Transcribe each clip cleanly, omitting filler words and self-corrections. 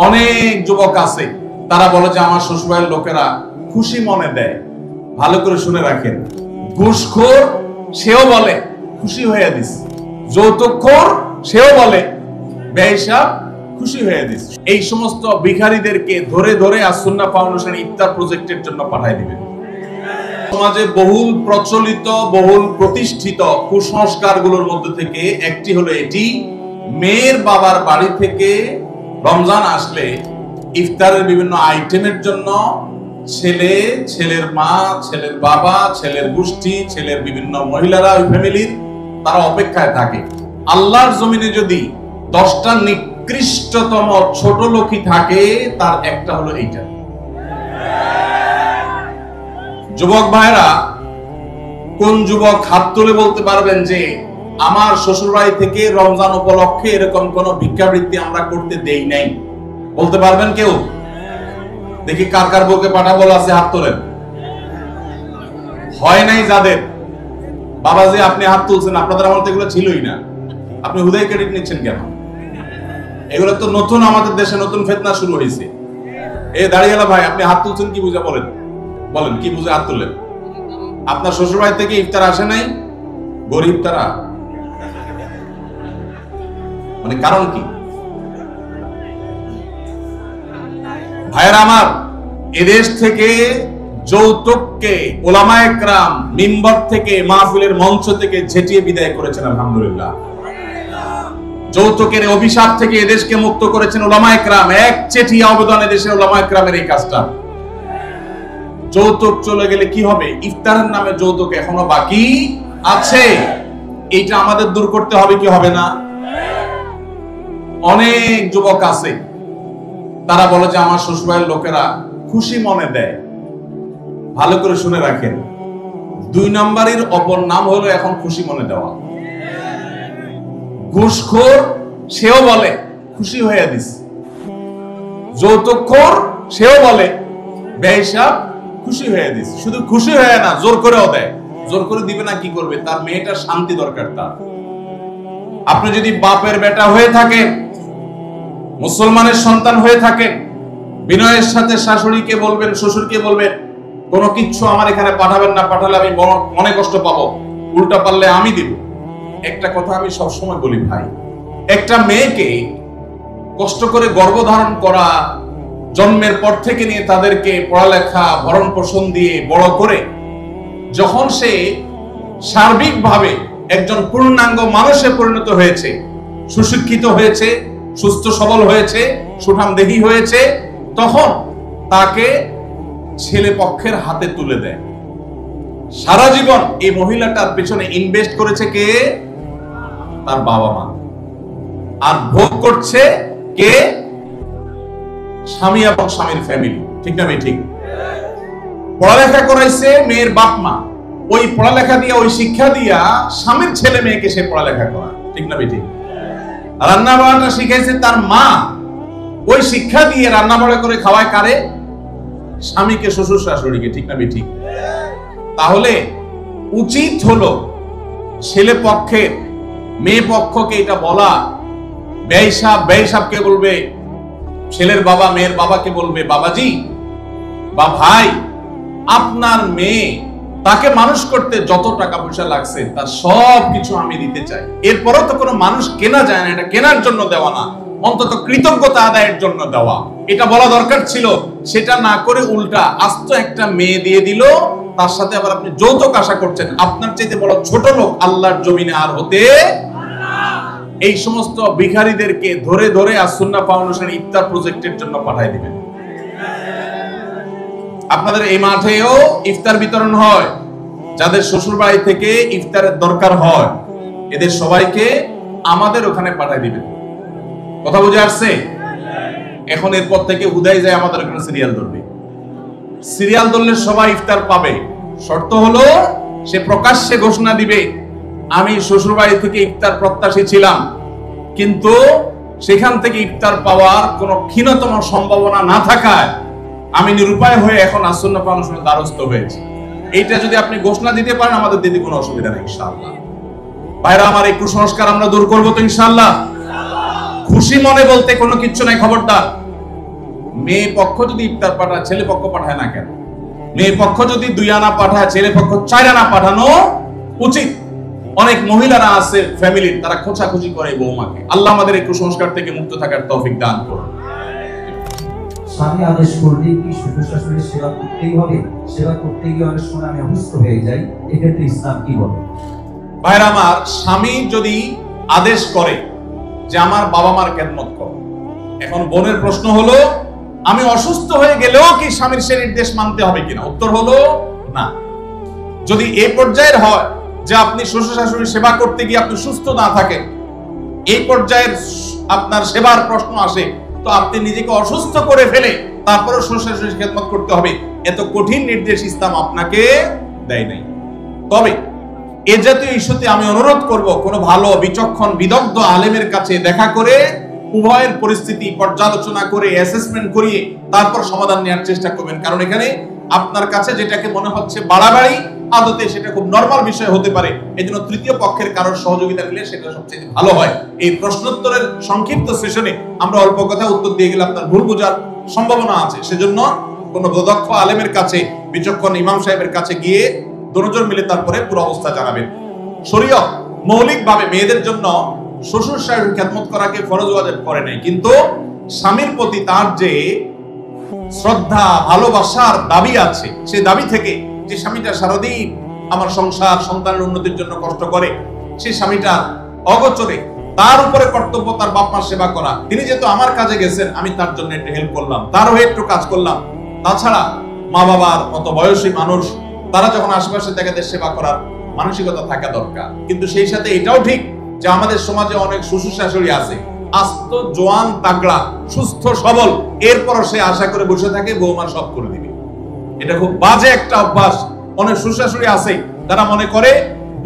অনেক যুবক আছে তারা বলে যে আমার শ্বশুরবাড়ির লোকেরা খুশি মনে দেয়। ভালো করে শুনে রাখেন, ঘুষখোর সেও বলে খুশি হয়ে দিস, যৌতুকখোর সেও বলে বেহিসাব খুশি হয়ে দিস। এই সমস্ত ভিখারীদেরকে ধরে ধরে আসুন্নাহ ফাউন্ডেশন ইফতার প্রজেক্টের জন্য পাঠিয়ে দিবেন। সমাজে বহুল প্রচলিত বহুল প্রতিষ্ঠিত কুসংস্কারগুলোর মধ্যে থেকে একটি হলো এটি, মেয়ের বাবার বাড়ি থেকে রমজান আসলে ইফতারের বিভিন্ন আইটেমের জন্য ছেলে, ছেলের মা, ছেলের বাবা, ছেলের গোষ্ঠী, ছেলের বিভিন্ন মহিলারা ওই ফ্যামিলির তারা অপেক্ষায় থাকে। আল্লাহর জমিনে যদি 10টা নিকৃষ্টতম ছোট লোকই থাকে তার একটা হলো এইটা। যুবক ভাইরা, কোন যুবক হাত তুলে বলতে পারবেন যে আমার শ্বশুরবাড়ি থেকে রমজান উপলক্ষে এরকম কোন ভিক্ষাবৃত্তি আমরা করতে দেই নাই? বলতে পারবেন কেউ? দেখি কার কার বউকে পাঠাবো আছে, হাত তোলেন। হয় নাই যাদের। বাবাজি আপনি হাত তুলছেন, আপনাদের আমার তো এগুলো ছিলই না, আপনি হুদাই ক্রেডিট নিচ্ছেন কেন? এগুলো তো নতুন, আমাদের দেশে নতুন ফিতনা শুরু হয়েছে। এই দাঁড়িয়েলা ভাই, আপনি হাত তুলছেন কি বুঝা? বলেন বলেন কি বুঝে হাত তুললেন? আপনার শ্বশুরবাড়ি থেকে ইফতার আসে নাই? গরিব তারা, মানে কারণ কি? ভাইয়েরা আমার, এদেশ থেকে যৌতুককে ওলামায়ে কেরাম মিম্বর থেকে, মাহফিলের মঞ্চ থেকে ঝেঁটিয়ে বিদায় করেছেন, আলহামদুলিল্লাহ। যৌতুকের অভিশাপ থেকে এদেশকে মুক্ত করেছেন ওলামায়ে কেরাম। এক চিঠি আবেদন এদেশের ওলামায়ে কেরামের এই কাজটা। যৌতুক চলে গেলে কি হবে? ইফতারের নামে যৌতুক এখনো বাকি আছে, এইটা আমাদের দূর করতে হবে কি হবে না? অনেক যুবক আছে তারা বলে যে আমার শ্বশুরবাড়ির লোকেরা খুশি মনে দেয়। ভালো করে শুনে রাখেন, 2 নম্বরের অপর নাম হলো এখন খুশি মনে দেওয়া। ঘুষখোর সেও বলে খুশি হয়ে দিস, যৌতুকখোর সেও বলে বেহিসাব খুশি হয়ে দিস। শুধু খুশি হয়ে না, জোর করেও দেয়। জোর করে দিবে না কি করবে? তার মেয়েটার শান্তি দরকার তার। আপনি যদি বাপের বেটা হয়ে থাকেন, মুসলমানের সন্তান হয়ে থাকেন, বিনয়ের সাথে শাশুড়িকে বলবেন, শ্বশুরকে বলবেন কোনো কিচ্ছু আমার এখানে পাঠাবেন না, পাঠালে আমি মনে কষ্ট পাবো, উল্টা পারলে আমি দিব। একটা কথা আমি সবসময় বলি ভাই, একটা মেয়েকে কষ্ট করে গর্ভধারণ করা, জন্মের পর থেকে নিয়ে তাদেরকে পড়ালেখা ভরণ পোষণ দিয়ে বড় করে যখন সে সার্বিকভাবে একজন পূর্ণাঙ্গ মানুষে পরিণত হয়েছে, সুশিক্ষিত হয়েছে, সুস্থ সবল হয়েছে, সুঠামদেহী হয়েছে, তখন তাকে ছেলে পক্ষের হাতে তুলে দেয়। সারা জীবন এই মহিলাটার পেছনে ইনভেস্ট করেছে কে? তার বাবা মা। আর ভোগ করছে কে? স্বামী এবং স্বামীর ফ্যামিলি। ঠিক না ভাই? ঠিক। পড়ালেখা করাইছে মেয়ের বাপ মা, ওই পড়ালেখা দিয়া, ওই শিক্ষা দিয়া স্বামীর ছেলে মেয়েকে সে পড়ালেখা করা। ঠিক না ভাই? ঠিক। রান্না বান্না শিখাইছে তার মা, ওই শিক্ষা দিয়ে রান্না বাড়া করে খাওয়ায় কারে? স্বামীকে, শ্বশুর শাশুড়িকে। ঠিক না ভাই? ঠিক। তাহলে উচিত হলো ছেলে পক্ষের মেয়ে পক্ষকে এটা বলা, বেহিসাবকে বলবে, ছেলের বাবা মেয়ের বাবাকে বলবে বাবাজি বা ভাই, আপনার মেয়ে তাকে মানুষ করতে যত টাকা পয়সা লাগছে তার সব কিছু আমি দিতে চাই। এরপরও তো কোনো মানুষ কেনা যায় না, এটা কেনার জন্য দেওয়া না, অন্তত কৃতজ্ঞতা আদায়ের জন্য দেওয়া। এটা বলা দরকার ছিল। সেটা না করে উল্টা আস্ত একটা মেয়ে দিয়ে দিল, তার সাথে আবার আপনি যৌতুক আশা করছেন। আপনার চাইতে বড় ছোট লোক আল্লাহর জমিনে আর হতে। এই সমস্ত ভিখারীদেরকে ধরে ধরে আসুন্নাহ ফাউন্ডেশন ইফতার প্রজেক্টের জন্য পাঠিয়ে দিবেন। আপনাদের এই মাঠেও ইফতার বিতরণ হয়। যাদের শ্বশুর বাড়ি থেকে ইফতারের দরকার হয়, এদের সবাইকে আমাদের ওখানে পাঠিয়ে দিবেন। কথা বুঝে আসছে? এখন এরপর থেকে হুদাই যায় আমাদের ওখানে সিরিয়াল ধরবে। সিরিয়াল ধরলে সবাই ইফতার পাবে। শর্ত হলো সে প্রকাশ্যে ঘোষণা দিবে, আমি শ্বশুর বাড়ি থেকে ইফতার প্রত্যাশী ছিলাম, কিন্তু সেখান থেকে ইফতার পাওয়ার কোনো ক্ষীণতম সম্ভাবনা না থাকায় আমি নিরুপায় হয়ে এখন আসুন্নাহ ফাউন্ডেশনের দ্বারস্থ হয়েছি। এইটা যদি আপনি ঘোষণা দিতে পারেন, আমাদের দিতে কোনো অসুবিধা নেই ইনশাআল্লাহ। ভাইরা আমার, এই কুসংস্কার আমরা দূর করবো তো ইনশাআল্লাহ। খুশি মনে বলতে কোনো কিচ্ছু নাই, খবরদার। মেয়ে পক্ষ যদি ইফতার পাঠায়, ছেলে পক্ষ পাঠায় না কেন? মেয়ে পক্ষ যদি 2 আনা পাঠায়, ছেলে পক্ষ 4 আনা পাঠানো উচিত। অনেক মহিলারা আছে ফ্যামিলির, তারা খোঁচাখুচি করে বৌমাকে। আল্লাহ আমাদের এই কুসংস্কার থেকে মুক্ত থাকার তৌফিক দান করুন। স্বামী আদেশ করলে কি শ্বশুর শাশুড়ির সেবা করতেই হবে? সেবা করতে গিয়ে অনেক সময় আমি অসুস্থ হয়ে যাই, এক্ষেত্রে ইসলাম কি বলে? ভাইরা আমার, স্বামী যদি আদেশ করে যে আমার বাবা মার খেদমত কর, এখন বোনের প্রশ্ন হলো আমি অসুস্থ হয়ে গেলেও কি স্বামীর সে নির্দেশ মানতে হবে কিনা? উত্তর হলো না। যদি এই পর্যায়ের হয় যে আপনি শ্বশুর শাশুড়ির সেবা করতে গিয়ে আপনি সুস্থ না থাকেন, এই পর্যায়ের আপনার সেবার প্রশ্ন আসে, তো আপনি নিজেকে অসুস্থ করে ফেলে তারপরে শ্বশুর শাশুড়ির খেদমত করতে হবে, এত কঠিন নির্দেশ ইসলাম আপনাকে দেয় নাই। তবে এ জাতীয় ইস্যুতে আমি অনুরোধ করব, কোন ভালো বিচক্ষণ বিদগ্ধ আলেমের কাছে দেখা করে উভয়ের পরিস্থিতি পর্যালোচনা করে অ্যাসেসমেন্ট করিয়ে তারপর সমাধান নেওয়ার চেষ্টা করবেন। কারণ এখানে আপনার কাছে যেটাকে মনে হচ্ছে বাড়াবাড়ি, আদতে সেটা খুব নরমাল বিষয় হতে পারে। এজন্য তৃতীয় পক্ষের কারোর সহযোগিতা নিলে সেটা সবচেয়ে ভালো হয়। এই প্রশ্নোত্তরের সংক্ষিপ্ত সেশনে আমরা অল্প কথা উত্তর দিয়ে গেলে আপনার ভুল বোঝার সম্ভাবনা আছে। সেজন্য কোন দক্ষ আলেমের কাছে, বিচক্ষণ ইমাম সাহেবের কাছে গিয়ে দুজন মিলে তারপরে পুরো অবস্থা জানাবেন। শরীয়ত মৌলিকভাবে মেয়েদের জন্য শ্বশুর শাশুড়ির খেদমত করাকে ফরজ ওয়াজিব করে নাই, কিন্তু স্বামীর প্রতি তার যে শ্রদ্ধা ভালোবাসার দাবি আছে, সেই দাবি থেকে যে স্বামীটা সারাদিন আমার সংসার সন্তানের উন্নতির জন্য কষ্ট করে, সেই স্বামীটা অগোচরে তার উপরে কর্তব্য তার বাপ মার সেবা করা। তিনি যেহেতু আমার কাজে গেছেন, আমি তার জন্য একটু হেল্প করলাম, তারও একটু কাজ করলাম। তাছাড়া মা বাবার মতো বয়সী মানুষ, তারা যখন আশেপাশে তাদের সেবা করার মানসিকতা থাকা দরকার। কিন্তু সেই সাথে এটাও ঠিক যে আমাদের সমাজে অনেক শ্বশুর শাশুড়ি আছে আস্ত জোয়ান তাগড়া সুস্থ সবল, এরপরও সে আশা করে বসে থাকে বৌমা সব করে দিবে। এটা খুব বাজে একটা অভ্যাস। অনেক শ্বশুর শাশুড়ি আছে তারা মনে করে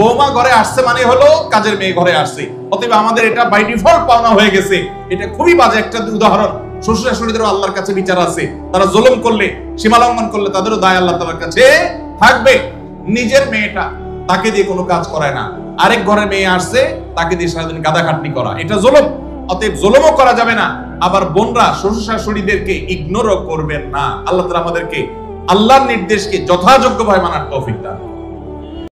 বৌমা ঘরে আসছে মানে হলো কাজের মেয়ে ঘরে আসছে, অতএব আমাদের এটা বাই ডিফল্ট পাওনা হয়ে গেছে। এটা খুবই বাজে একটা উদাহরণ। শ্বশুর শাশুড়িদেরও আল্লাহর কাছে বিচার আছে, তারা জুলুম করলে, সীমা লঙ্ঘন করলে তাদেরও দায় আল্লাহ তাআলার কাছে থাকবে। নিজের মেয়েটা, তাকে দিয়ে কোনো কাজ করায় না, আরেক ঘরের মেয়ে আসছে তাকে দিয়ে সারাদিন গাদা খাটনি করা, এটা জুলুম। অতএব জুলুমও করা যাবে না। আবার বোনরা শ্বশুর শাশুড়িদেরকে ইগনোরও করবেন না। আল্লাহ তাআলা আমাদেরকে আল্লাহর নির্দেশকে যথাযোগ্যভাবে মানার তৌফিক দান।